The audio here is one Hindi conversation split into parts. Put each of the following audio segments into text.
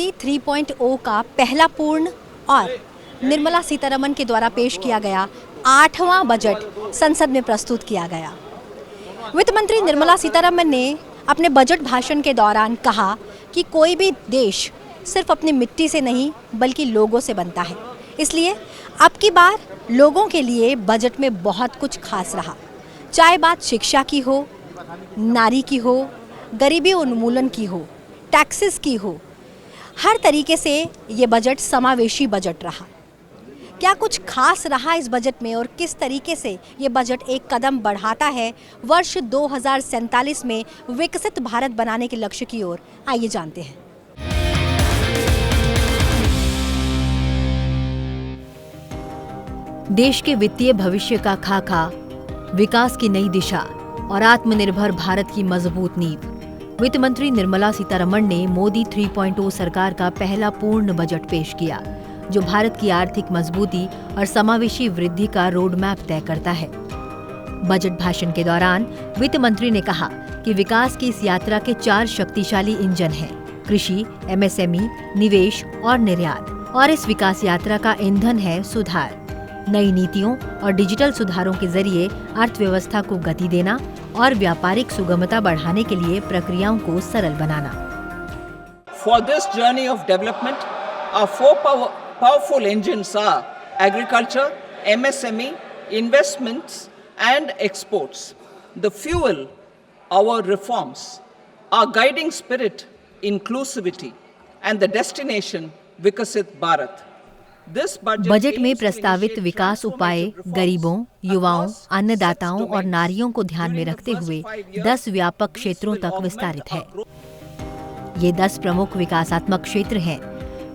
मोदी 3.0 का पहला पूर्ण और निर्मला सीतारमण के द्वारा पेश किया गया 8वां बजट संसद में प्रस्तुत किया गया। वित्त मंत्री निर्मला सीतारमण ने अपने बजट भाषण के दौरान कहा कि कोई भी देश सिर्फ अपनी मिट्टी से नहीं बल्कि लोगों से बनता है, इसलिए अब की बार लोगों के लिए बजट में बहुत कुछ खास रहा। चाहे बात शिक्षा की हो, नारी की हो, गरीबी उन्मूलन की हो, टैक्सेस की हो, हर तरीके से ये बजट समावेशी बजट रहा। क्या कुछ खास रहा इस बजट में और किस तरीके से ये बजट एक कदम बढ़ाता है वर्ष 2047 में विकसित भारत बनाने के लक्ष्य की ओर, आइए जानते हैं। देश के वित्तीय भविष्य का खाका, विकास की नई दिशा और आत्मनिर्भर भारत की मजबूत नींव। वित्त मंत्री निर्मला सीतारमण ने मोदी 3.0 सरकार का पहला पूर्ण बजट पेश किया, जो भारत की आर्थिक मजबूती और समावेशी वृद्धि का रोड मैप तय करता है। बजट भाषण के दौरान वित्त मंत्री ने कहा कि विकास की इस यात्रा के 4 शक्तिशाली इंजन हैं: कृषि, एमएसएमई, निवेश और निर्यात। और इस विकास यात्रा का ईंधन है सुधार। नई नीतियों और डिजिटल सुधारों के जरिए अर्थव्यवस्था को गति देना और व्यापारिक सुगमता बढ़ाने के लिए प्रक्रियाओं को सरल बनाना। For this journey of development, our 4 powerful engines are agriculture, MSME, investments and exports. The fuel, our reforms, our guiding spirit, inclusivity and the destination, Vikasit Bharat. Budget में प्रस्तावित विकास उपाय गरीबों, युवाओं, अन्नदाताओं और नारियों को ध्यान में रखते हुए 10 व्यापक क्षेत्रों तक विस्तारित है। ये 10 प्रमुख विकासात्मक क्षेत्र हैं: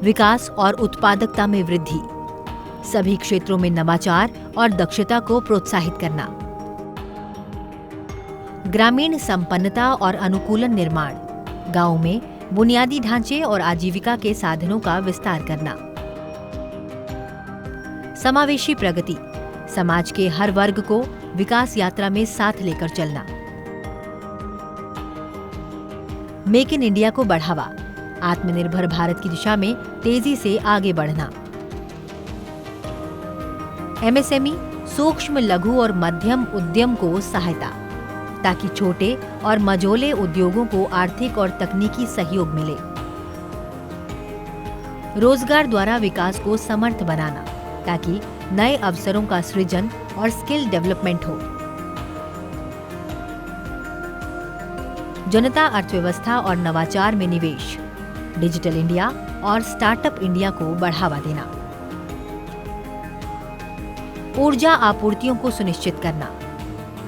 विकास और उत्पादकता में वृद्धि, सभी क्षेत्रों में नवाचार और दक्षता को प्रोत्साहित करना, ग्रामीण संपन्नता और अनुकूलन निर्माण, गांवों में बुनियादी ढांचे और आजीविका के साधनों का विस्तार करना, समावेशी प्रगति, समाज के हर वर्ग को विकास यात्रा में साथ लेकर चलना, मेक इन इंडिया को बढ़ावा, आत्मनिर्भर भारत की दिशा में तेजी से आगे बढ़ना, एमएसएमई, सूक्ष्म, लघु और मध्यम उद्यम को सहायता, ताकि छोटे और मझोले उद्योगों को आर्थिक और तकनीकी सहयोग मिले, रोजगार द्वारा विकास को समर्थ बनाना, ताकि नए अवसरों का सृजन और स्किल डेवलपमेंट हो, जनता अर्थव्यवस्था और नवाचार में निवेश, डिजिटल इंडिया और स्टार्टअप इंडिया को बढ़ावा देना, ऊर्जा आपूर्तियों को सुनिश्चित करना,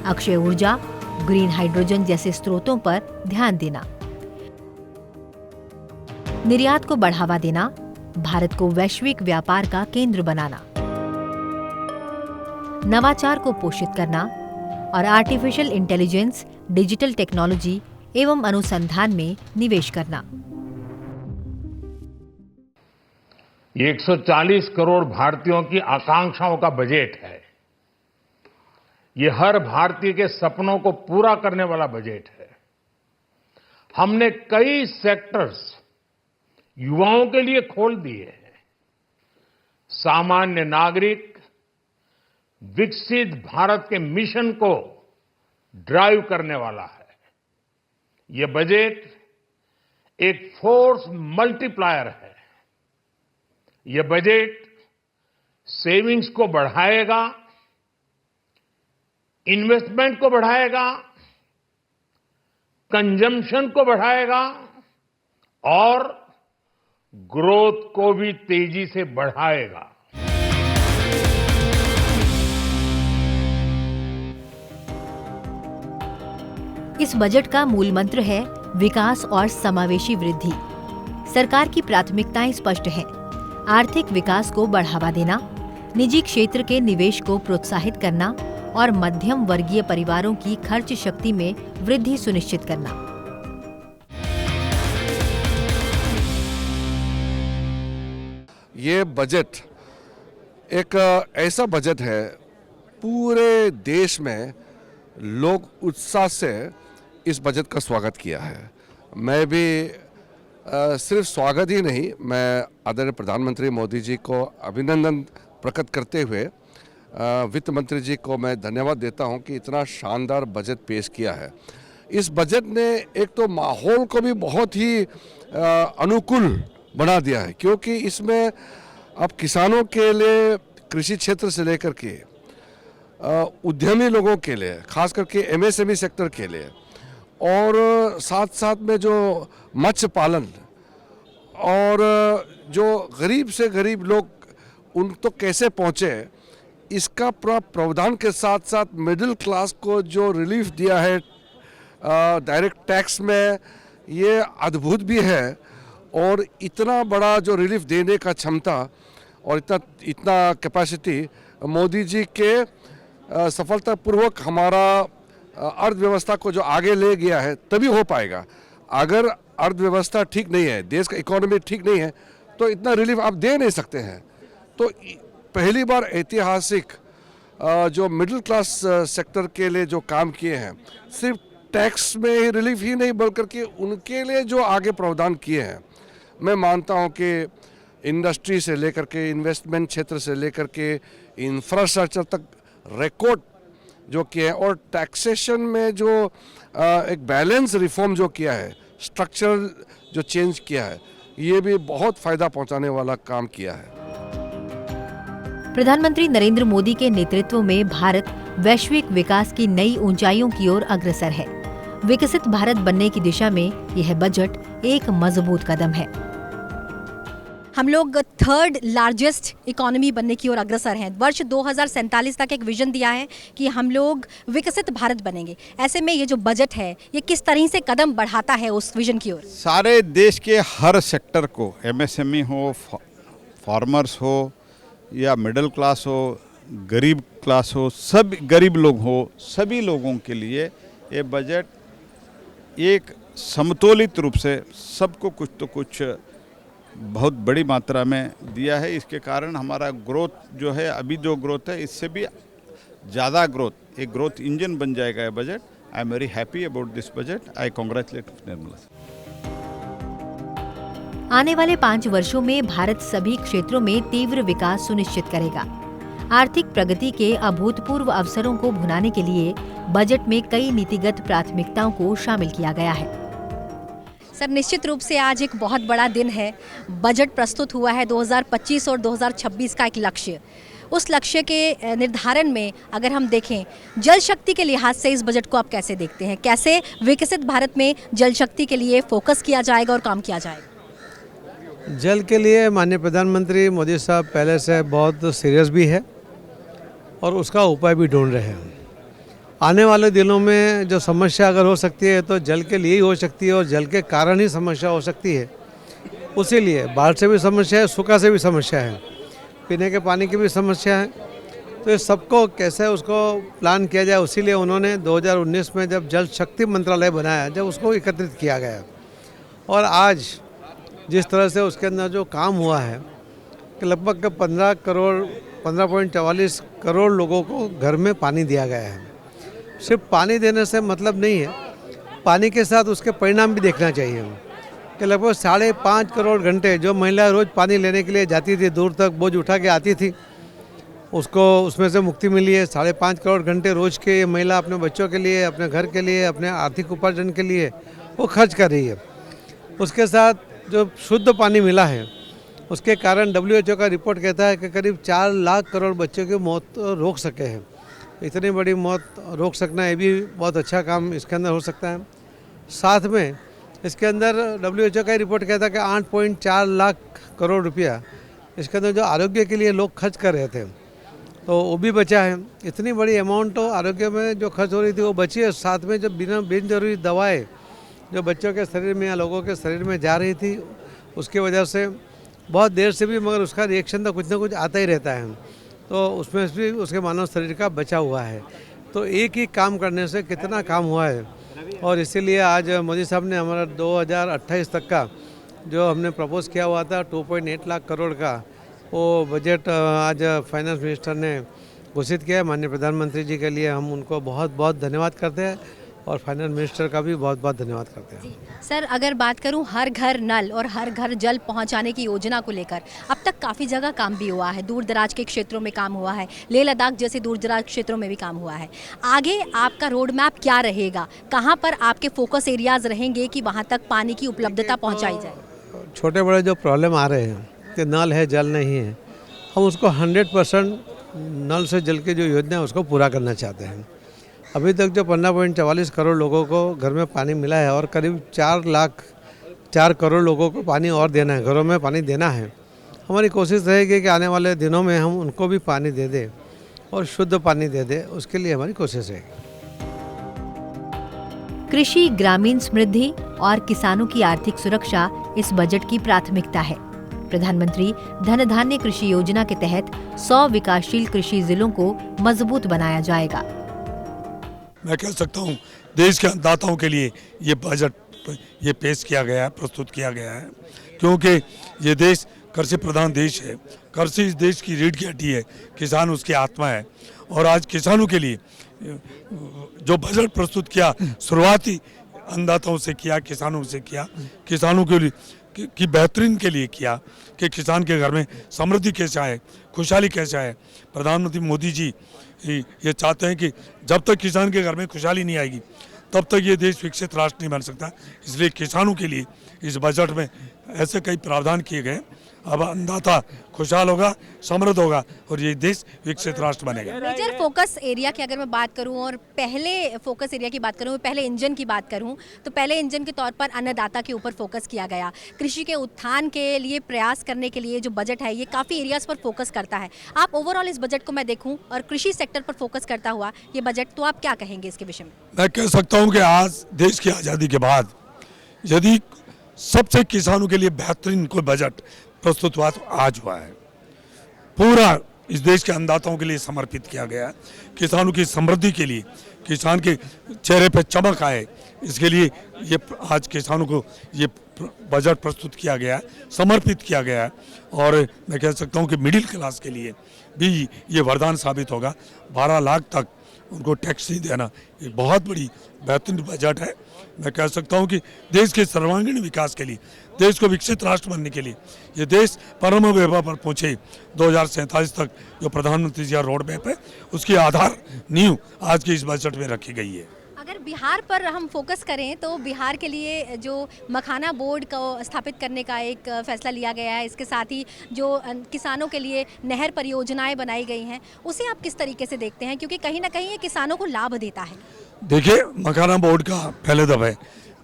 अक्षय ऊर्जा, ग्रीन हाइड्रोजन जैसे स्रोतों पर ध्यान देना, निर्यात को बढ़ावा देना, भारत को वैश्विक व्यापार का केंद्र बनाना, नवाचार को पोषित करना और आर्टिफिशियल इंटेलिजेंस, डिजिटल टेक्नोलॉजी एवं अनुसंधान में निवेश करना। ये 140 करोड़ भारतीयों की आकांक्षाओं का बजट है। ये हर भारतीय के सपनों को पूरा करने वाला बजट है। हमने कई सेक्टर्स युवाओं के लिए खोल दिए हैं। सामान्य नागरिक विकसित भारत के मिशन को ड्राइव करने वाला है। ये बजट एक फोर्स मल्टीप्लायर है। ये बजट सेविंग्स को बढ़ाएगा, इन्वेस्टमेंट को बढ़ाएगा, कंजम्पशन को बढ़ाएगा और ग्रोथ को भी तेजी से बढ़ाएगा। इस बजट का मूल मंत्र है विकास और समावेशी वृद्धि। सरकार की प्राथमिकताएं स्पष्ट हैं: आर्थिक विकास को बढ़ावा देना, निजी क्षेत्र के निवेश को प्रोत्साहित करना और मध्यम वर्गीय परिवारों की खर्च शक्ति में वृद्धि सुनिश्चित करना। ये बजट एक ऐसा बजट है, पूरे देश में लोग उत्साह से इस बजट का स्वागत किया है। मैं भी सिर्फ स्वागत ही नहीं, मैं आदरणीय प्रधानमंत्री मोदी जी को अभिनंदन प्रकट करते हुए वित्त मंत्री जी को मैं धन्यवाद देता हूं कि इतना शानदार बजट पेश किया है। इस बजट ने एक तो माहौल को भी बहुत ही अनुकूल बना दिया है, क्योंकि इसमें अब किसानों के लिए, कृषि क्षेत्र से लेकर के उद्यमी लोगों के लिए, खास करके एमएसएमई सेक्टर के लिए, और साथ साथ में जो मत्स्य पालन और जो गरीब से गरीब लोग उन तो कैसे पहुँचे, इसका पूरा प्रावधान के साथ साथ मिडिल क्लास को जो रिलीफ दिया है डायरेक्ट टैक्स में, ये अद्भुत भी है। और इतना बड़ा जो रिलीफ देने का क्षमता और इतना कैपेसिटी मोदी जी के सफलतापूर्वक हमारा अर्थव्यवस्था को जो आगे ले गया है, तभी हो पाएगा। अगर अर्थव्यवस्था ठीक नहीं है, देश का इकोनॉमी ठीक नहीं है, तो इतना रिलीफ आप दे नहीं सकते हैं। तो पहली बार ऐतिहासिक जो मिडिल क्लास सेक्टर के लिए जो काम किए हैं, सिर्फ टैक्स में ही रिलीफ ही नहीं बल्कि उनके लिए जो आगे प्रावधान किए हैं, मैं मानता हूं कि इंडस्ट्री से लेकर के, इन्वेस्टमेंट क्षेत्र से लेकर के, इंफ्रास्ट्रक्चर तक रिकॉर्ड जो किया है, और टैक्सेशन में जो एक बैलेंस रिफॉर्म जो किया है, स्ट्रक्चरल जो चेंज किया है, ये भी बहुत फायदा पहुंचाने वाला काम किया है। प्रधानमंत्री नरेंद्र मोदी के नेतृत्व में भारत वैश्विक विकास की नई ऊंचाइयों की ओर अग्रसर है। विकसित भारत बनने की दिशा में यह बजट एक मजबूत कदम है। हम लोग थर्ड लार्जेस्ट इकोनॉमी बनने की ओर अग्रसर हैं। वर्ष 2047 तक एक विजन दिया है कि हम लोग विकसित भारत बनेंगे। ऐसे में ये जो बजट है, ये किस तरह से कदम बढ़ाता है उस विजन की ओर? सारे देश के हर सेक्टर को, एमएसएमई हो, फार्मर्स हो या मिडिल क्लास हो, गरीब क्लास हो, सब गरीब लोग हो, सभी लोगों के लिए ये बजट एक समतोलित रूप से सबको कुछ तो कुछ बहुत बड़ी मात्रा में दिया है। इसके कारण हमारा ग्रोथ जो है, अभी जो ग्रोथ है, इससे भी ज़्यादा ग्रोथ, एक ग्रोथ इंजन बन जाएगा ये budget. I am very happy about this budget. I congratulate Nirmala. आने वाले 5 वर्षों में भारत सभी क्षेत्रों में तीव्र विकास सुनिश्चित करेगा। आर्थिक प्रगति के अभूतपूर्व अवसरों को भुनाने के लिए बजट में कई नीतिगत प्राथमिकताओं को शामिल किया गया है। सर, निश्चित रूप से आज एक बहुत बड़ा दिन है। बजट प्रस्तुत हुआ है 2025 और 2026 का एक लक्ष्य। उस लक्ष्य के निर्धारण में अगर हम देखें, जल शक्ति के लिहाज से इस बजट को आप कैसे देखते हैं? कैसे विकसित भारत में जल शक्ति के लिए फोकस किया जाएगा और काम किया जाएगा? जल के लिए माननीय प्रधानमंत्री मोदी साहब पहले से बहुत सीरियस भी है और उसका उपाय भी ढूंढ रहे हैं। आने वाले दिनों में जो समस्या अगर हो सकती है तो जल के लिए ही हो सकती है, और जल के कारण ही समस्या हो सकती है। उसी लिए बाढ़ से भी समस्या है, सूखा से भी समस्या है, पीने के पानी की भी समस्या है। तो इस सबको कैसे उसको प्लान किया जाए, उसी लिए उन्होंने 2019 में जब जल शक्ति मंत्रालय बनाया, जब उसको एकत्रित किया गया, और आज जिस तरह से उसके अंदर जो काम हुआ है कि लगभग 15.44 करोड़ लोगों को घर में पानी दिया गया है। सिर्फ पानी देने से मतलब नहीं है, पानी के साथ उसके परिणाम भी देखना चाहिए कि लगभग 5.5 करोड़ घंटे जो महिला रोज़ पानी लेने के लिए जाती थी, दूर तक बोझ उठा के आती थी, उसको उसमें से मुक्ति मिली है। 5.5 करोड़ घंटे रोज़ के महिला अपने बच्चों के लिए, अपने घर के लिए, अपने आर्थिक उपार्जन के लिए वो खर्च कर रही है। उसके साथ जो शुद्ध पानी मिला है, उसके कारण WHO का रिपोर्ट कहता है कि करीब 4 लाख करोड़ बच्चों की मौत रोक सके हैं। इतनी बड़ी मौत रोक सकना, ये भी बहुत अच्छा काम इसके अंदर हो सकता है। साथ में इसके अंदर WHO का रिपोर्ट कहता है कि 8.4 लाख करोड़ रुपया इसके अंदर जो आरोग्य के लिए लोग खर्च कर रहे थे, तो वो भी बचा है। इतनी बड़ी अमाउंट तो आरोग्य में जो खर्च हो रही थी वो बची है। साथ में जो बिन जरूरी दवाएँ जो बच्चों के शरीर में या लोगों के शरीर में जा रही थी, उसकी वजह से बहुत देर से भी मगर उसका रिएक्शन तो कुछ ना कुछ आता ही रहता है, तो उसमें भी उसके मानव शरीर का बचा हुआ है। तो एक ही काम करने से कितना काम हुआ है, और इसीलिए आज मोदी साहब ने हमारा 2028 तक का जो हमने प्रपोज किया हुआ था 2.8 लाख करोड़ का, वो बजट आज फाइनेंस मिनिस्टर ने घोषित किया है। माननीय प्रधानमंत्री जी के लिए हम उनको बहुत बहुत धन्यवाद करते हैं, और फाइनेंस मिनिस्टर का भी बहुत बहुत धन्यवाद करते हैं। सर, अगर बात करूं हर घर नल और हर घर जल पहुंचाने की योजना को लेकर, अब तक काफ़ी जगह काम भी हुआ है, दूर दराज के क्षेत्रों में काम हुआ है, लेह लद्दाख जैसे दूर दराज क्षेत्रों में भी काम हुआ है। आगे आपका रोड मैप क्या रहेगा? कहाँ पर आपके फोकस एरियाज रहेंगे कि वहाँ तक पानी की उपलब्धता पहुँचाई जाए? छोटे बड़े जो प्रॉब्लम आ रहे हैं कि नल है जल नहीं है, हम उसको 100% नल से जल की जो योजना है उसको पूरा करना चाहते हैं। अभी तक जो 15.44 करोड़ लोगों को घर में पानी मिला है और करीब 4 करोड़ लोगों को पानी और देना है, घरों में पानी देना है। हमारी कोशिश रहेगी कि आने वाले दिनों में हम उनको भी पानी दे दें और शुद्ध पानी दे दें, उसके लिए हमारी कोशिश रहेगी। कृषि, ग्रामीण समृद्धि और किसानों की आर्थिक सुरक्षा इस बजट की प्राथमिकता है। प्रधानमंत्री धन धान्य कृषि योजना के तहत 100 विकासशील कृषि जिलों को मजबूत बनाया जाएगा। मैं कह सकता हूँ देश के अन्नदाताओं के लिए ये बजट ये पेश किया गया है, प्रस्तुत किया गया है, क्योंकि ये देश कृषि प्रधान देश है। कृषि इस देश की रीढ़ की हड्डी है, किसान उसकी आत्मा है। और आज किसानों के लिए जो बजट प्रस्तुत किया, शुरुआती अन्नदाताओं से किया, किसानों से किया, किसानों के लिए की बेहतरीन के लिए किया कि किसान के घर में समृद्धि कैसे आए, खुशहाली कैसे आए। प्रधानमंत्री मोदी जी ये चाहते हैं कि जब तक किसान के घर में खुशहाली नहीं आएगी तब तक ये देश विकसित राष्ट्र नहीं बन सकता। इसलिए किसानों के लिए इस बजट में ऐसे कई प्रावधान किए गए। अब अन्नदाता खुशहाल होगा, समृद्ध होगा और ये देश विकसित राष्ट्र बनेगा। मेजर फोकस एरिया की अगर मैं बात करूं और पहले फोकस एरिया की बात करूं, पहले इंजन की बात करूं, तो पहले इंजन के तौर पर अन्नदाता के ऊपर फोकस किया गया। कृषि के उत्थान के लिए प्रयास करने के लिए जो बजट है ये काफ़ी एरियाज पर फोकस करता है। आप ओवरऑल इस बजट को मैं देखूं और कृषि सेक्टर पर फोकस करता हुआ ये बजट, तो आप क्या कहेंगे इसके विषय में? मैं कह सकता हूँ कि आज देश की आज़ादी के बाद यदि सबसे किसानों के लिए बेहतरीन कोई बजट प्रस्तुत हुआ तो आज हुआ है। पूरा इस देश के अन्नदाताओं के लिए समर्पित किया गया है, किसानों की समृद्धि के लिए, किसान के चेहरे पर चमक आए, इसके लिए ये आज किसानों को ये बजट प्रस्तुत किया गया है, समर्पित किया गया है। और मैं कह सकता हूँ कि मिडिल क्लास के लिए भी ये वरदान साबित होगा। 12 लाख तक उनको टैक्स नहीं देना, ये बहुत बड़ी बेहतरीन बजट है। मैं कह सकता हूँ कि देश के सर्वांगीण विकास के लिए, देश को विकसित राष्ट्र बनने के लिए ये देश परम वैभव पर पहुँचे 2047 तक जो प्रधानमंत्री जी का रोड मैप है उसकी आधार नींव आज के इस बजट में रखी गई है। अगर बिहार पर हम फोकस करें तो बिहार के लिए जो मखाना बोर्ड को स्थापित करने का एक फैसला लिया गया है, इसके साथ ही जो किसानों के लिए नहर परियोजनाएं बनाई गई हैं, उसे आप किस तरीके से देखते हैं? क्योंकि कहीं ना कहीं ये किसानों को लाभ देता है। देखिए, मखाना बोर्ड का पहले दफे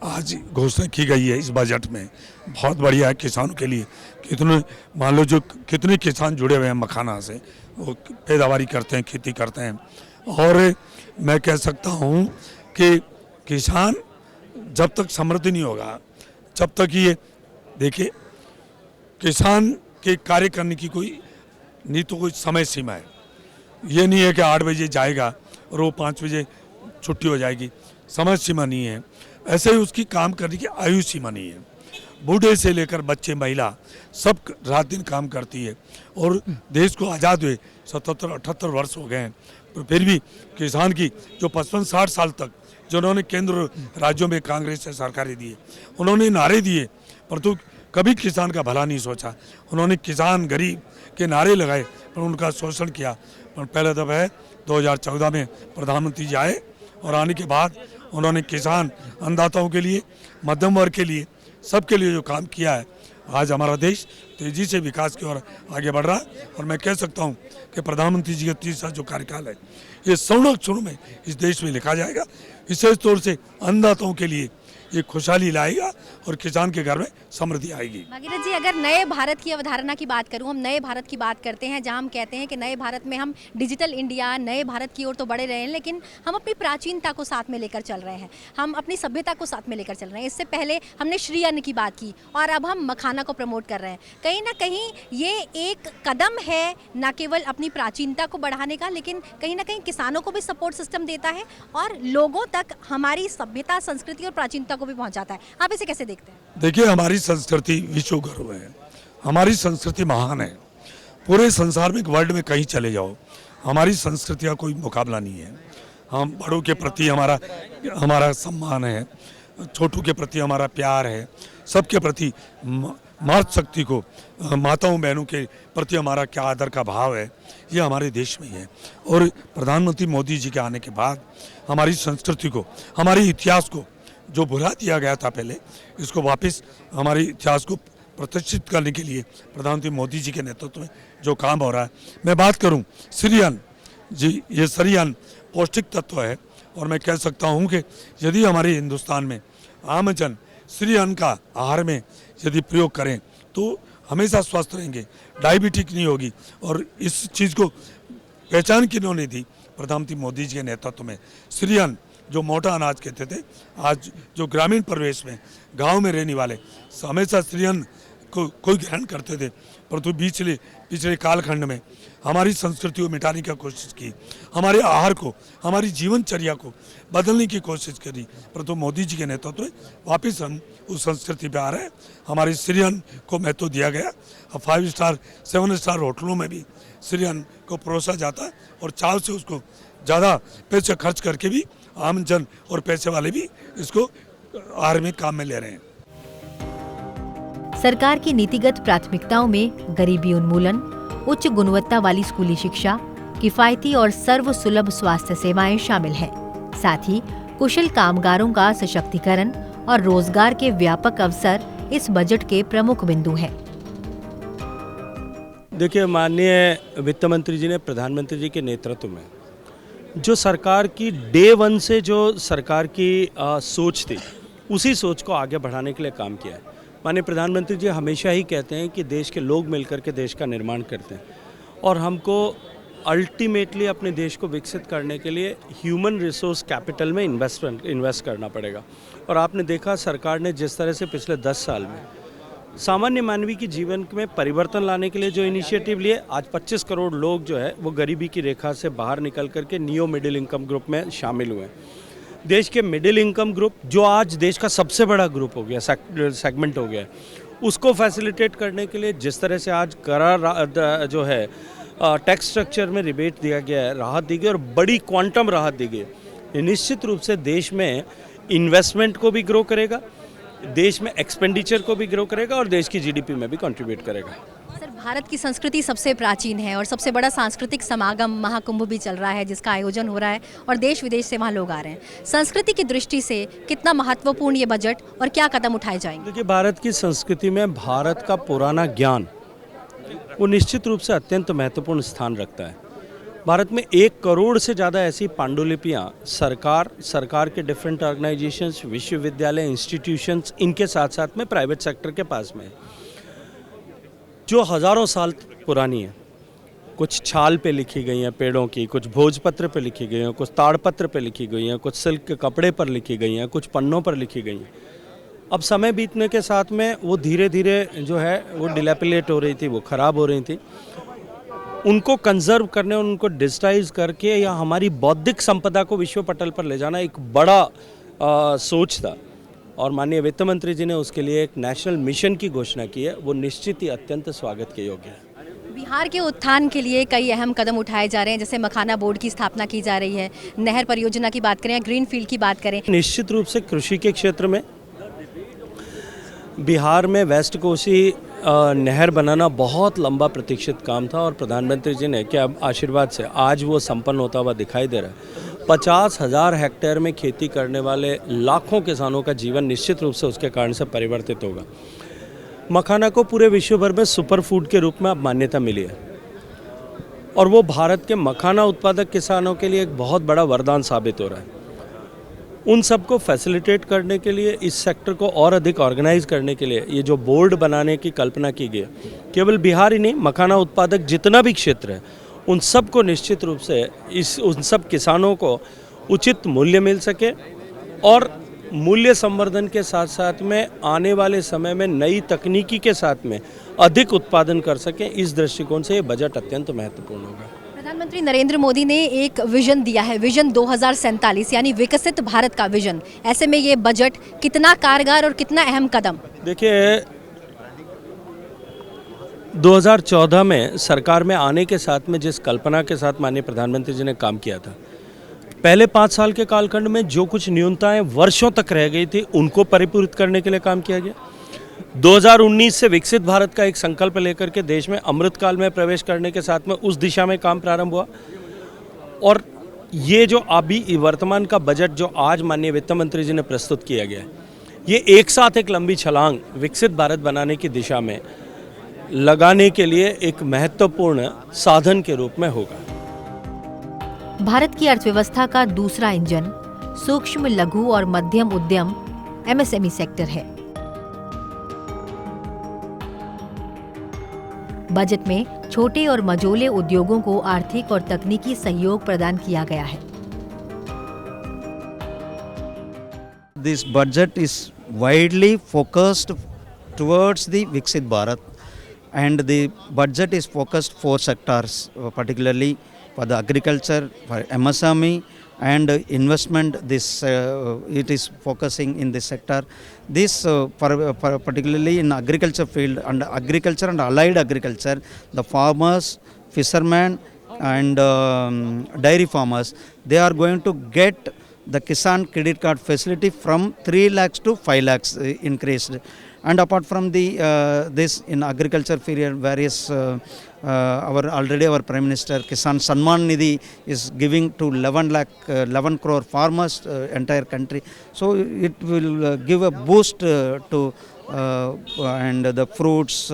आज घोषणा की गई है इस बजट में, बहुत बढ़िया है किसानों के लिए। कितने मान लो जो कितने किसान जुड़े हुए हैं मखाना से, वो पैदावारी करते हैं, खेती करते हैं। और मैं कह सकता हूँ कि किसान जब तक समृद्ध नहीं होगा, जब तक ये देखिए किसान के कार्य करने की कोई नहीं तो कोई समय सीमा है। ये नहीं है कि 8 बजे जाएगा और वो 5 बजे छुट्टी हो जाएगी, समय सीमा नहीं है। ऐसे ही उसकी काम करने की आयु सीमा नहीं है। बूढ़े से लेकर बच्चे, महिला सब रात दिन काम करती है। और देश को आज़ाद हुए 77-78 वर्ष हो गए हैं, तो फिर भी किसान की जो 55-60 साल तक जिन्होंने केंद्र राज्यों में कांग्रेस से सरकारें दी, उन्होंने नारे दिए परंतु कभी किसान का भला नहीं सोचा। उन्होंने किसान गरीब के नारे लगाए पर उनका शोषण किया। पर पहले दफा है 2014 में प्रधानमंत्री जी आए और आने के बाद उन्होंने किसान अन्नदाताओं के लिए, मध्यम वर्ग के लिए, सबके लिए जो काम किया है, आज हमारा देश तेजी से विकास की ओर आगे बढ़ रहा है। और मैं कह सकता हूं कि प्रधानमंत्री जी का 30 साल जो कार्यकाल है ये स्वर्ण अक्षरों में इस देश में लिखा जाएगा। विशेष तौर से अन्नदाताओं के लिए ये खुशहाली लाएगा और किसान के घर में समृद्धि आएगी। भागीरथ जी, अगर नए भारत की अवधारणा की बात करूं, हम नए भारत की बात करते हैं जहां हम कहते हैं कि नए भारत में हम डिजिटल इंडिया, नए भारत की ओर तो बढ़े रहे हैं, लेकिन हम अपनी प्राचीनता को साथ में लेकर चल रहे हैं, हम अपनी सभ्यता को साथ में लेकर चल रहे हैं। इससे पहले हमने श्री अन्न की बात की और अब हम मखाना को प्रमोट कर रहे हैं। कहीं ना कहीं ये एक कदम है न केवल अपनी प्राचीनता को बढ़ाने का, लेकिन कहीं ना कहीं किसानों को भी सपोर्ट सिस्टम देता है और लोगों तक हमारी सभ्यता, संस्कृति और प्राचीनता को भी पहुंचाता है। आप इसे कैसे देखते हैं? देखिए, हमारी संस्कृति विश्व गर्व है, हमारी संस्कृति महान है। पूरे संसार में, वर्ल्ड में कहीं चले जाओ, हमारी संस्कृति का कोई मुकाबला नहीं है। हम बड़ों के प्रति हमारा सम्मान है, छोटों के प्रति हमारा प्यार है, सबके प्रति मातृशक्ति को, माताओं बहनों के प्रति हमारा क्या आदर का भाव है, ये हमारे देश में ही है। और प्रधानमंत्री मोदी जी के आने के बाद हमारी संस्कृति को, हमारे इतिहास को जो भुला दिया गया था पहले, इसको वापस हमारे इतिहास को प्रतिष्ठित करने के लिए प्रधानमंत्री मोदी जी के नेतृत्व में जो काम हो रहा है। मैं बात करूं श्रीअन्न जी, ये श्रीअन्न पौष्टिक तत्व है और मैं कह सकता हूं कि यदि हमारे हिंदुस्तान में आमजन श्रीअन्न का आहार में यदि प्रयोग करें तो हमेशा स्वस्थ रहेंगे, डायबिटिक नहीं होगी। और इस चीज़ को पहचान किन्होंने दी? प्रधानमंत्री मोदी जी के नेतृत्व में। श्रीअन्न जो मोटा अनाज कहते थे, आज जो ग्रामीण परिवेश में गांव में रहने वाले हमेशा श्रीअन्न को कोई ग्रहण करते थे, परंतु पिछले कालखंड में हमारी संस्कृति को मिटाने की कोशिश की, हमारे आहार को, हमारी जीवनचर्या को बदलने की कोशिश करी, परंतु मोदी जी के नेतृत्व में वापस हम उस संस्कृति पे आ रहे हैं। हमारी श्रीअन्न को महत्व दिया गया। अब 5 स्टार 7 स्टार होटलों में भी श्रीअन्न को परोसा जाता है और चाव से उसको ज़्यादा पैसे खर्च करके भी आम जन और पैसे वाले भी इसको आहार में काम में ले रहे हैं। सरकार की नीतिगत प्राथमिकताओं में गरीबी उन्मूलन, उच्च गुणवत्ता वाली स्कूली शिक्षा, किफायती और सर्वसुलभ स्वास्थ्य सेवाएं शामिल हैं। साथ ही कुशल कामगारों का सशक्तिकरण और रोजगार के व्यापक अवसर इस बजट के प्रमुख बिंदु हैं। देखिए, माननीय वित्त मंत्री जी ने प्रधानमंत्री जी के नेतृत्व में जो सरकार की डे 1 से जो सरकार की सोच थी, उसी सोच को आगे बढ़ाने के लिए काम किया है। माननीय प्रधानमंत्री जी हमेशा ही कहते हैं कि देश के लोग मिलकर के देश का निर्माण करते हैं और हमको अल्टीमेटली अपने देश को विकसित करने के लिए ह्यूमन रिसोर्स कैपिटल में इन्वेस्ट करना पड़ेगा। और आपने देखा सरकार ने जिस तरह से पिछले 10 साल में सामान्य मानवीय की जीवन में परिवर्तन लाने के लिए जो इनिशिएटिव लिए, आज 25 करोड़ लोग जो है वो गरीबी की रेखा से बाहर निकल करके नियो मिडिल इनकम ग्रुप में शामिल हुए। देश के मिडिल इनकम ग्रुप जो आज देश का सबसे बड़ा ग्रुप हो गया, सेगमेंट हो गया, उसको फैसिलिटेट करने के लिए जिस तरह से आज करार जो है टैक्स स्ट्रक्चर में रिबेट दिया गया है, राहत दी गई और बड़ी क्वांटम राहत दी गई, निश्चित रूप से देश में इन्वेस्टमेंट को भी ग्रो करेगा, देश में एक्सपेंडिचर को भी ग्रो करेगा और देश की जीडीपी में भी कंट्रीब्यूट करेगा। सर, भारत की संस्कृति सबसे प्राचीन है और सबसे बड़ा सांस्कृतिक समागम महाकुंभ भी चल रहा है, जिसका आयोजन हो रहा है और देश विदेश से वहाँ लोग आ रहे हैं। संस्कृति की दृष्टि से कितना महत्वपूर्ण ये बजट और क्या कदम उठाए जाएंगे? देखिए, भारत की संस्कृति में भारत का पुराना ज्ञान वो निश्चित रूप से अत्यंत महत्वपूर्ण स्थान रखता है। भारत में 1 करोड़ से ज़्यादा ऐसी पांडुलिपियाँ सरकार के डिफरेंट ऑर्गेनाइजेशंस, विश्वविद्यालय, इंस्टीट्यूशंस, इनके साथ साथ में प्राइवेट सेक्टर के पास में है, जो हज़ारों साल पुरानी है। कुछ छाल पे लिखी गई हैं पेड़ों की, कुछ भोजपत्र पे लिखी गई हैं, कुछ ताड़पत्र पे लिखी गई हैं, कुछ सिल्क के कपड़े पर लिखी गई हैं, कुछ पन्नों पर लिखी गई हैं। अब समय बीतने के साथ में वो धीरे धीरे जो है वो डिलेपिलेट हो रही थी, वो ख़राब हो रही थी। उनको कंजर्व करने और उनको डिजिटाइज करके या हमारी बौद्धिक संपदा को विश्व पटल पर ले जाना एक बड़ा सोच था और माननीय वित्त मंत्री जी ने उसके लिए एक नेशनल मिशन की घोषणा की है। वो निश्चित ही अत्यंत स्वागत के योग्य है। बिहार के उत्थान के लिए कई अहम कदम उठाए जा रहे हैं, जैसे मखाना बोर्ड की स्थापना की जा रही है, नहर परियोजना की बात करें या ग्रीन फील्ड की बात करें। निश्चित रूप से कृषि के क्षेत्र में बिहार में वेस्ट कोसी नहर बनाना बहुत लंबा प्रतीक्षित काम था और प्रधानमंत्री जी ने क्या आशीर्वाद से आज वो संपन्न होता हुआ दिखाई दे रहा है। 50,000 हेक्टेयर में खेती करने वाले लाखों किसानों का जीवन निश्चित रूप से उसके कारण से परिवर्तित होगा। मखाना को पूरे विश्व भर में सुपर फूड के रूप में अब मान्यता मिली है और वो भारत के मखाना उत्पादक किसानों के लिए एक बहुत बड़ा वरदान साबित हो रहा है। उन सबको फैसिलिटेट करने के लिए, इस सेक्टर को और अधिक ऑर्गेनाइज करने के लिए ये जो बोर्ड बनाने की कल्पना की गई, केवल बिहार ही नहीं, मखाना उत्पादक जितना भी क्षेत्र है उन सब को निश्चित रूप से उन सब किसानों को उचित मूल्य मिल सके और मूल्य संवर्धन के साथ साथ में आने वाले समय में नई तकनीकी के साथ में अधिक उत्पादन कर सकें। इस दृष्टिकोण से ये बजट अत्यंत महत्वपूर्ण होगा। प्रधानमंत्री नरेंद्र मोदी ने एक विजन दिया है, विजन 2047, यानी विकसित भारत का विजन। ऐसे में ये बजट कितना कारगर और कितना अहम कदम? देखिए, 2014 में सरकार में आने के साथ में जिस कल्पना के साथ माननीय प्रधानमंत्री जी ने काम किया था पहले 5 साल के कालखंड में जो कुछ न्यूनताएं वर्षों तक रह गई थी उनको परिपूरित करने के लिए काम किया गया। 2019 से विकसित भारत का एक संकल्प लेकर के देश में अमृतकाल में प्रवेश करने के साथ में उस दिशा में काम प्रारंभ हुआ। और ये जो अभी वर्तमान का बजट जो आज माननीय वित्त मंत्री जी ने प्रस्तुत किया गया है, ये एक साथ एक लंबी छलांग विकसित भारत बनाने की दिशा में लगाने के लिए एक महत्वपूर्ण साधन के रूप में होगा। भारत की अर्थव्यवस्था का दूसरा इंजन सूक्ष्म, लघु और मध्यम उद्यम एमएसएमई सेक्टर है। बजट में छोटे और मझोले उद्योगों को आर्थिक और तकनीकी सहयोग प्रदान किया गया है। This budget is widely focused towards the Viksit Bharat, and the budget is focused 4 sectors, particularly for the agriculture, for MSME and investment. It is focusing in this sector. This for particularly in agriculture field and agriculture and allied agriculture, the farmers, fishermen and dairy farmers, they are going to get the Kisan credit card facility from 3 lakhs to 5 lakhs increased. And apart from the this in agriculture field, various our Prime Minister Kisan Samman Nidhi is giving to 11 crore farmers entire country. So it will give a boost to and the fruits,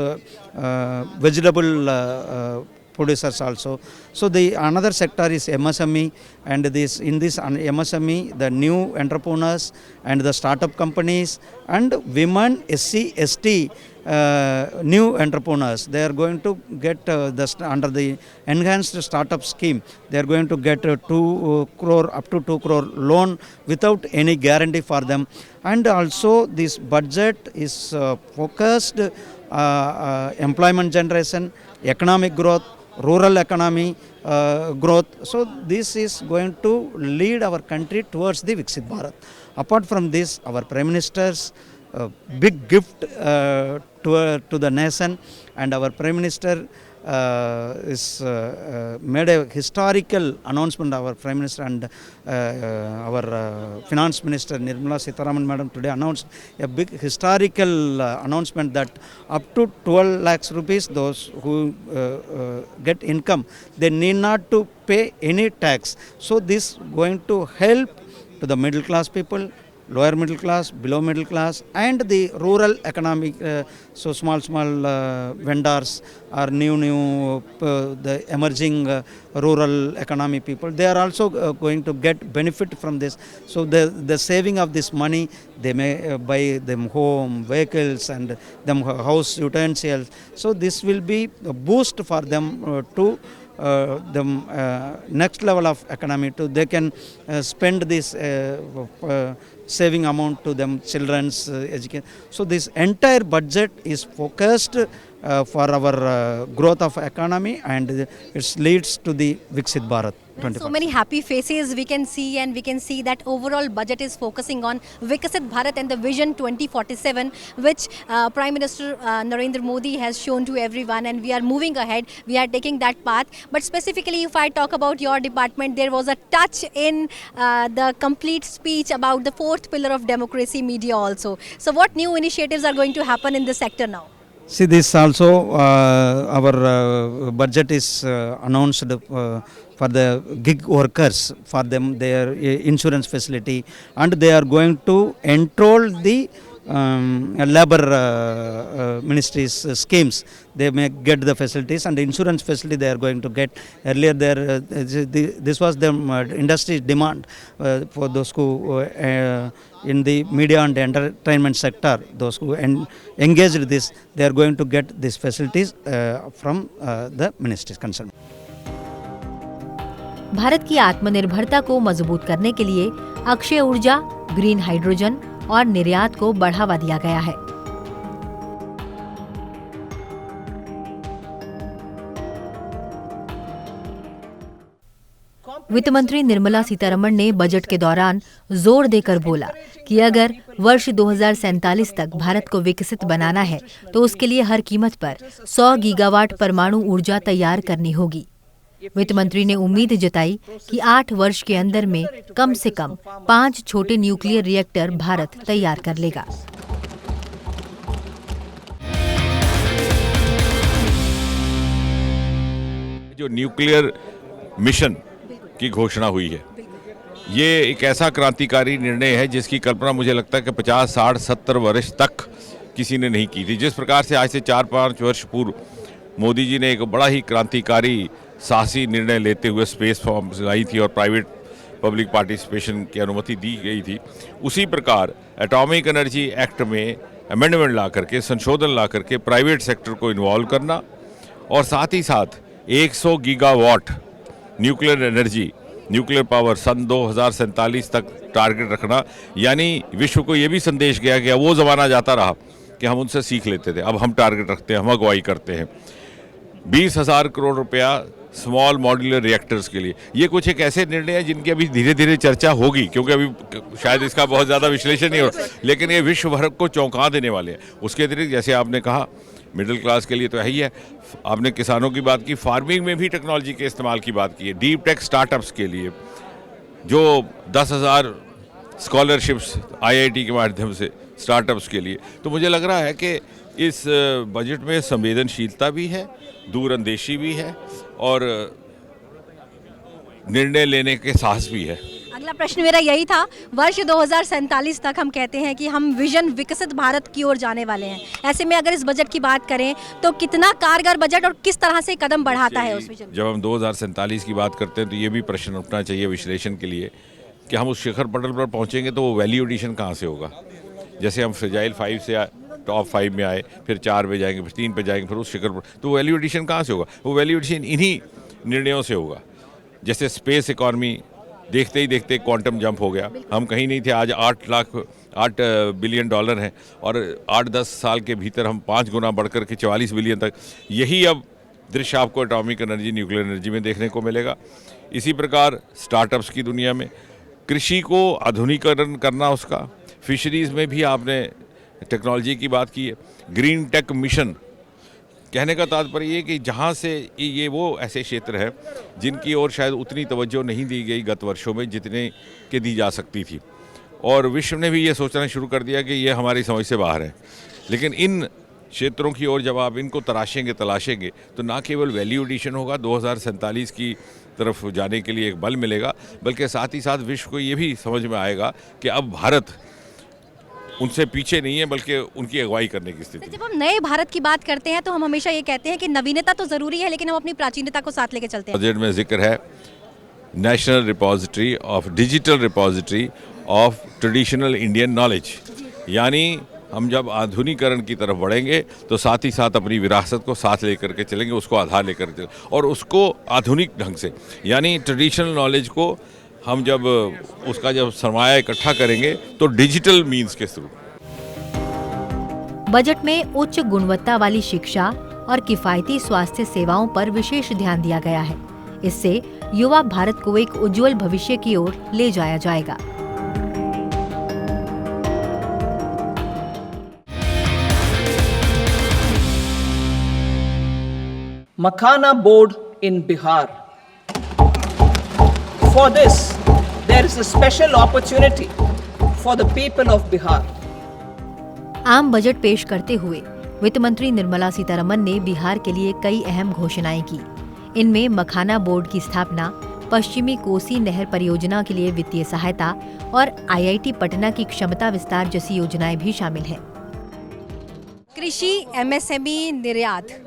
vegetable producers also. So the another sector is MSME, and in this MSME the new entrepreneurs and the startup companies and women, SC, ST new entrepreneurs, they are going to get under the enhanced startup scheme, they are going to get 2 crore up to 2 crore loan without any guarantee for them. And also this budget is focused employment generation, economic growth, rural economy growth. So this is going to lead our country towards the Viksit Bharat. Apart from this, our Prime Minister's big gift to the nation, and our Prime Minister is made a historical announcement. Our Prime Minister and our Finance Minister Nirmala Sitharaman Madam today announced a big historical announcement that up to 12 lakhs rupees, those who get income, they need not to pay any tax. So this going to help to the middle class people, lower middle class, below middle class, and the rural economic, so small vendors or new the emerging rural economy people, they are also going to get benefit from this. So the saving of this money, they may buy them home, vehicles and them house utensils. So this will be a boost for them to the next level of economy, to they can spend this saving amount to them children's education. So this entire budget is focused for our growth of economy, and it leads to the Viksit Bharat. So many happy faces we can see, and we can see that overall budget is focusing on Viksit Bharat and the Vision 2047, which Prime Minister Narendra Modi has shown to everyone, and we are moving ahead, we are taking that path. But specifically if I talk about your department, there was a touch in the complete speech about the 4th pillar of democracy, media also. So what new initiatives are going to happen in this sector now? See, this also our budget is announced for the gig workers, for them their insurance facility, and they are going to enroll the labor ministries schemes. They may get the facilities, and the insurance facility they are going to get. Earlier there this was the industry demand for those who in the media and entertainment sector, those who engaged this, they are going to get these facilities from the ministries concerned. Bharat की आत्मनिर्भरता को मजबूत करने के लिए अक्षय ऊर्जा, ग्रीन हाइड्रोजन और निर्यात को बढ़ावा दिया गया है। वित्त मंत्री निर्मला सीतारमण ने बजट के दौरान जोर देकर बोला कि अगर वर्ष 2047 तक भारत को विकसित बनाना है तो उसके लिए हर कीमत पर 100 गीगावाट परमाणु ऊर्जा तैयार करनी होगी। वित्त मंत्री ने उम्मीद जताई कि 8 वर्ष के अंदर में कम से कम 5 छोटे न्यूक्लियर रिएक्टर भारत तैयार कर लेगा। जो न्यूक्लियर मिशन की घोषणा हुई है, ये एक ऐसा क्रांतिकारी निर्णय है जिसकी कल्पना मुझे लगता है कि 50, 60, 70 वर्ष तक किसी ने नहीं की थी। जिस प्रकार से आज से 4-5 वर्ष पूर्व मोदी जी ने एक बड़ा ही क्रांतिकारी साहसी निर्णय लेते हुए स्पेस फॉर्म्स लाई थी और प्राइवेट पब्लिक पार्टिसिपेशन की अनुमति दी गई थी, उसी प्रकार एटॉमिक एनर्जी एक्ट में अमेंडमेंट ला करके, संशोधन ला करके प्राइवेट सेक्टर को इन्वॉल्व करना और साथ ही साथ 100 gigawatt nuclear energy, nuclear power सन 2047 तक टारगेट रखना। यानी विश्व को ये भी संदेश गया कि वो ज़माना जाता रहा कि हम उनसे सीख लेते थे, अब हम टारगेट रखते हैं, हम अगुवाई करते हैं। 20,000 करोड़ रुपया स्मॉल मॉड्यूलर रिएक्टर्स के लिए, ये कुछ एक ऐसे निर्णय हैं जिनकी अभी धीरे धीरे चर्चा होगी, क्योंकि अभी शायद इसका बहुत ज़्यादा विश्लेषण नहीं हो रहा, लेकिन ये विश्व भर को चौंका देने वाले हैं। उसके अतिरिक्त जैसे आपने कहा मिडिल क्लास के लिए तो है ही है, आपने किसानों की बात की, फार्मिंग में भी टेक्नोलॉजी के इस्तेमाल की बात की है, डीप टेक स्टार्टअप्स के लिए जो 10,000 स्कॉलरशिप्स IIT के माध्यम से स्टार्टअप्स के लिए। तो मुझे लग रहा है कि इस बजट में संवेदनशीलता भी है, दूरअंदेशी भी है और निर्णय लेने के साहस भी है। अगला प्रश्न मेरा यही था, वर्ष 2047 तक हम कहते हैं कि हम विजन विकसित भारत की ओर जाने वाले हैं। ऐसे में अगर इस बजट की बात करें तो कितना कारगर बजट और किस तरह से कदम बढ़ाता है उस विजन? जब हम 2047 की बात करते हैं तो ये भी प्रश्न उठना चाहिए विश्लेषण के लिए कि हम उस शिखर पटल पर पहुंचेंगे तो वो वैल्यू एडिशन कहाँ से होगा। जैसे हम फ्रेजाइल 5 से टॉप 5 में आए, फिर 4 पे जाएंगे, फिर 3 पे जाएंगे, फिर उस शिखर पर, तो वैल्यू एडिशन कहाँ से होगा? वो वैल्यू एडिशन इन्हीं निर्णयों से होगा। जैसे स्पेस इकॉनमी देखते ही देखते क्वांटम जंप हो गया, हम कहीं नहीं थे, आज 8 बिलियन डॉलर हैं और 8-10 साल के भीतर हम 5 गुना बढ़कर के 44 बिलियन तक, यही अब दृश्य आपको एटॉमिक एनर्जी, न्यूक्लियर एनर्जी में देखने को मिलेगा। इसी प्रकार स्टार्टअप्स की दुनिया में कृषि को आधुनिकीकरण करना, उसका फिशरीज़ में भी आपने टेक्नोलॉजी की बात की है। ग्रीन टेक मिशन, कहने का तात्पर्य ये कि जहाँ से ये वो ऐसे क्षेत्र हैं जिनकी ओर शायद उतनी तवज्जो नहीं दी गई गत वर्षों में जितने के दी जा सकती थी, और विश्व ने भी ये सोचना शुरू कर दिया कि ये हमारी समझ से बाहर है। लेकिन इन क्षेत्रों की ओर जब आप इनको तलाशेंगे तो ना केवल वैल्यू एडिशन होगा, 2047 की तरफ जाने के लिए एक बल मिलेगा, बल्कि साथ ही साथ विश्व को ये भी समझ में आएगा कि अब भारत उनसे पीछे नहीं है बल्कि उनकी अगुवाई करने की स्थिति। जब हम नए भारत की बात करते हैं तो हम हमेशा ये कहते हैं कि नवीनता तो ज़रूरी है, लेकिन हम अपनी प्राचीनता को साथ लेके चलते हैं। बजट में जिक्र है national repository of, digital repository of traditional Indian knowledge. यानी हम जब आधुनिकीकरण की तरफ बढ़ेंगे तो साथ ही साथ अपनी विरासत को साथ लेकर के चलेंगे, उसको आधार लेकर चलेंगे और उसको आधुनिक ढंग से, यानी ट्रेडिशनल नॉलेज को हम जब उसका जब सरमाया इकट्ठा करेंगे तो डिजिटल मीन्स के थ्रू। बजट में उच्च गुणवत्ता वाली शिक्षा और किफायती स्वास्थ्य सेवाओं पर विशेष ध्यान दिया गया है। इससे युवा भारत को एक उज्जवल भविष्य की ओर ले जाया जाएगा। Makhana board in Bihar. For this, there is a special opportunity for the people of Bihar. आम बजट पेश करते हुए वित्त मंत्री निर्मला सीतारमन ने बिहार के लिए कई अहम घोषणाएं की। इनमें मखाना बोर्ड की स्थापना, पश्चिमी कोसी नहर परियोजना के लिए वित्तीय सहायता और IIT पटना की क्षमता विस्तार जैसी योजनाएं भी शामिल हैं। कृषि, MSME, निर्यात,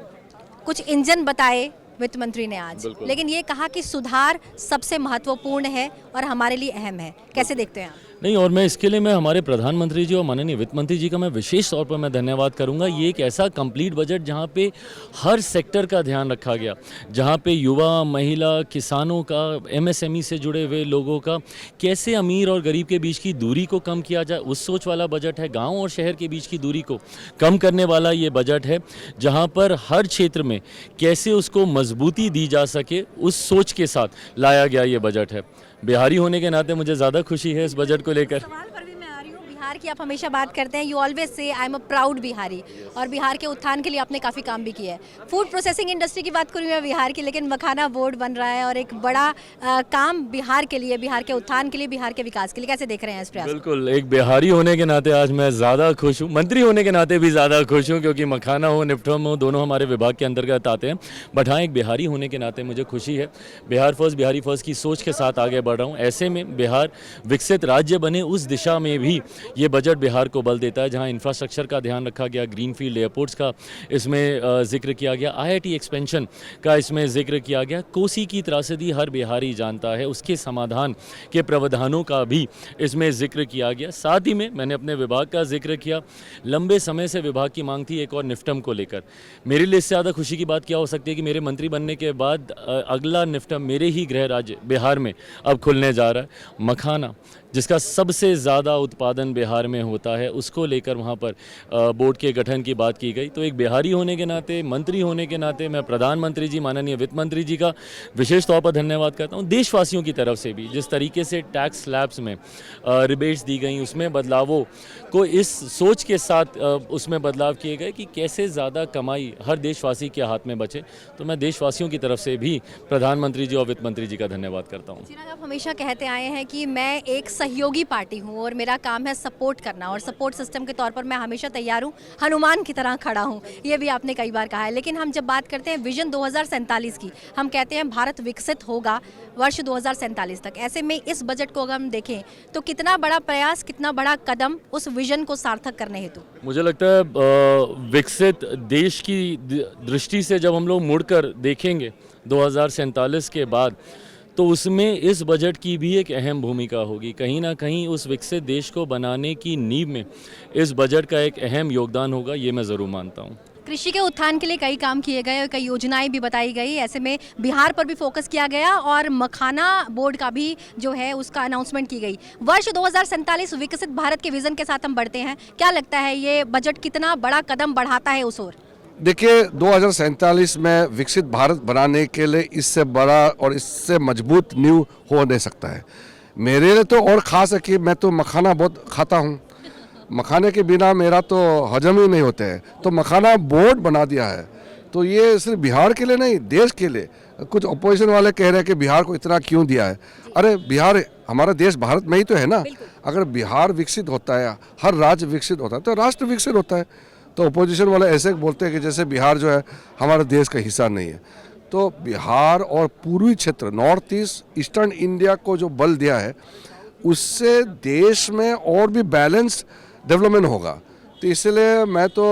कुछ इंजन बताए वित्त मंत्री ने आज, लेकिन ये कहा कि सुधार सबसे महत्वपूर्ण है और हमारे लिए अहम है। कैसे देखते हैं आप? नहीं, और मैं इसके लिए मैं हमारे प्रधानमंत्री जी और माननीय वित्त मंत्री जी का मैं विशेष तौर पर मैं धन्यवाद करूंगा। ये एक ऐसा कंप्लीट बजट जहां पे हर सेक्टर का ध्यान रखा गया, जहां पे युवा, महिला, किसानों का, MSME से जुड़े हुए लोगों का, कैसे अमीर और गरीब के बीच की दूरी को कम किया जाए, उस सोच वाला बजट है। गाँव और शहर के बीच की दूरी को कम करने वाला ये बजट है, जहाँ पर हर क्षेत्र में कैसे उसको मजबूती दी जा सके, उस सोच के साथ लाया गया ये बजट है। बिहारी होने के नाते मुझे ज़्यादा खुशी है इस बजट को लेकर। सवाल पर भी मैं आ रही हूँ, बिहार बिहार की आप हमेशा बात करते हैं, you always say I am a proud Bihari, और बिहार के उत्थान के लिए आपने काफ़ी काम भी किया है। फूड प्रोसेसिंग इंडस्ट्री की बात करूँ मैं बिहार की, लेकिन मखाना बोर्ड बन रहा है और एक बड़ा काम बिहार के लिए, बिहार के उत्थान के लिए, बिहार के विकास के लिए, कैसे देख रहे हैं इस प्रयास? बिल्कुल, एक बिहारी होने के नाते आज मैं ज़्यादा खुश हूँ, मंत्री होने के नाते भी ज़्यादा खुश हूँ, क्योंकि मखाना हो, निफ्टम हो, दोनों हमारे विभाग के अंतर्गत आते हैं। बट हाँ, एक बिहारी होने के नाते मुझे खुशी है, बिहार फर्स्ट, बिहारी फर्स्ट की सोच के साथ आगे बढ़ रहा हूँ। ऐसे में बिहार विकसित राज्य बने, उस दिशा में भी ये बजट बिहार को बल देता है, जहाँ इंफ्रास्ट्रक्चर का ध्यान रखा गया, ग्रीनफील्ड एयरपोर्ट्स का इसमें जिक्र किया गया, IIT एक्सपेंशन का इसमें जिक्र किया गया। कोसी की त्रासदी हर बिहारी जानता है, उसके समाधान के प्रावधानों का भी इसमें जिक्र किया गया। साथ ही में मैंने अपने विभाग का जिक्र किया, लंबे समय से विभाग की मांग थी एक और निफ्टम को लेकर। मेरे लिए इससे ज़्यादा खुशी की बात क्या हो सकती है कि मेरे मंत्री बनने के बाद अगला निफ्टम मेरे ही गृह राज्य बिहार में अब खुलने जा रहा है। मखाना, जिसका सबसे ज़्यादा उत्पादन बिहार में होता है, उसको लेकर वहाँ पर बोर्ड के गठन की बात की गई। तो एक बिहारी होने के नाते, मंत्री होने के नाते मैं प्रधानमंत्री जी, माननीय वित्त मंत्री जी का विशेष तौर पर धन्यवाद करता हूँ। देशवासियों की तरफ से भी जिस तरीके से टैक्स स्लैब्स में रिबेट्स दी गई, उसमें बदलावों को इस सोच के साथ उसमें बदलाव किए गए कि कैसे ज़्यादा कमाई हर देशवासी के हाथ में बचे। तो मैं देशवासियों की तरफ से भी प्रधानमंत्री जी और वित्त मंत्री जी का धन्यवाद करता हूँ। आप हमेशा कहते आए हैं कि मैं एक सहयोगी पार्टी हूँ और मेरा काम है सपोर्ट करना, और सपोर्ट सिस्टम के तौर पर मैं हमेशा तैयार हूँ, हनुमान की तरह खड़ा हूँ, ये भी आपने कई बार कहा है। लेकिन हम जब बात करते हैं विजन 2047 की, हम कहते हैं भारत विकसित होगा वर्ष 2047 तक। ऐसे में इस बजट को अगर हम देखें तो कितना बड़ा प्रयास, कितना बड़ा कदम उस विजन को सार्थक करने हेतु? मुझे लगता है विकसित देश की दृष्टि से जब हम लोग मुड़कर देखेंगे 2047 के बाद, तो उसमें इस बजट की भी एक अहम भूमिका होगी। कहीं ना कहीं उस विकसित देश को बनाने की नींव में इस बजट का एक अहम योगदान होगा, ये मैं ज़रूर मानता हूँ। कृषि के उत्थान के लिए कई काम किए गए और कई योजनाएं भी बताई गई। ऐसे में बिहार पर भी फोकस किया गया और मखाना बोर्ड का भी जो है उसका अनाउंसमेंट की गई। वर्ष 2047 विकसित भारत के विजन के साथ हम बढ़ते हैं। क्या लगता है ये बजट कितना बड़ा कदम बढ़ाता है उस ओर? देखिए, 2047 में विकसित भारत बनाने के लिए इससे बड़ा और इससे मजबूत नींव हो नहीं सकता है। मेरे लिए तो और ख़ास है कि मैं तो मखाना बहुत खाता हूँ, मखाने के बिना मेरा तो हजम ही नहीं होते हैं। तो मखाना बोर्ड बना दिया है, तो ये सिर्फ बिहार के लिए नहीं, देश के लिए। कुछ अपोजिशन वाले कह रहे हैं कि बिहार को इतना क्यों दिया है। अरे बिहार, हमारा देश भारत में ही तो है ना। अगर बिहार विकसित होता है, हर राज्य विकसित होता है, तो राष्ट्र विकसित होता है। तो अपोजिशन वाले ऐसे बोलते हैं कि जैसे बिहार जो है हमारे देश का हिस्सा नहीं है। तो बिहार और पूर्वी क्षेत्र, नॉर्थ ईस्ट, ईस्टर्न इंडिया को जो बल दिया है, उससे देश में और भी बैलेंस डेवलपमेंट होगा। तो इसलिए मैं तो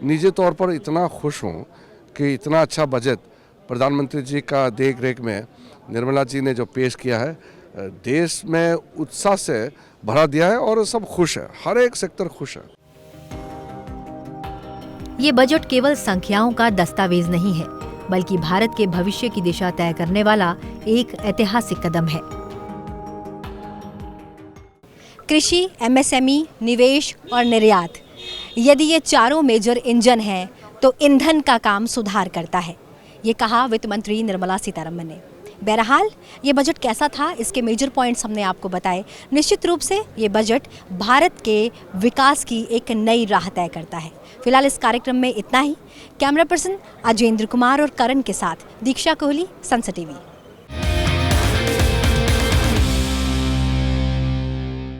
निजी तौर पर इतना खुश हूँ कि इतना अच्छा बजट प्रधानमंत्री जी का देख रेख में निर्मला जी ने जो पेश किया है, देश में उत्साह से भरा दिया है और सब खुश है, हर एक सेक्टर खुश है। ये बजट केवल संख्याओं का दस्तावेज नहीं है, बल्कि भारत के भविष्य की दिशा तय करने वाला एक ऐतिहासिक कदम है। कृषि, MSME, निवेश और निर्यात, यदि ये चारों मेजर इंजन हैं तो ईंधन का काम सुधार करता है, ये कहा वित्त मंत्री निर्मला सीतारमण ने। बहरहाल ये बजट कैसा था, इसके मेजर पॉइंट्स हमने आपको बताए। निश्चित रूप से ये बजट भारत के विकास की एक नई राह तय करता है। फिलहाल इस कार्यक्रम में इतना ही। कैमरा पर्सन अजेंद्र कुमार और करण के साथ दीक्षा कोहली, संसद TV।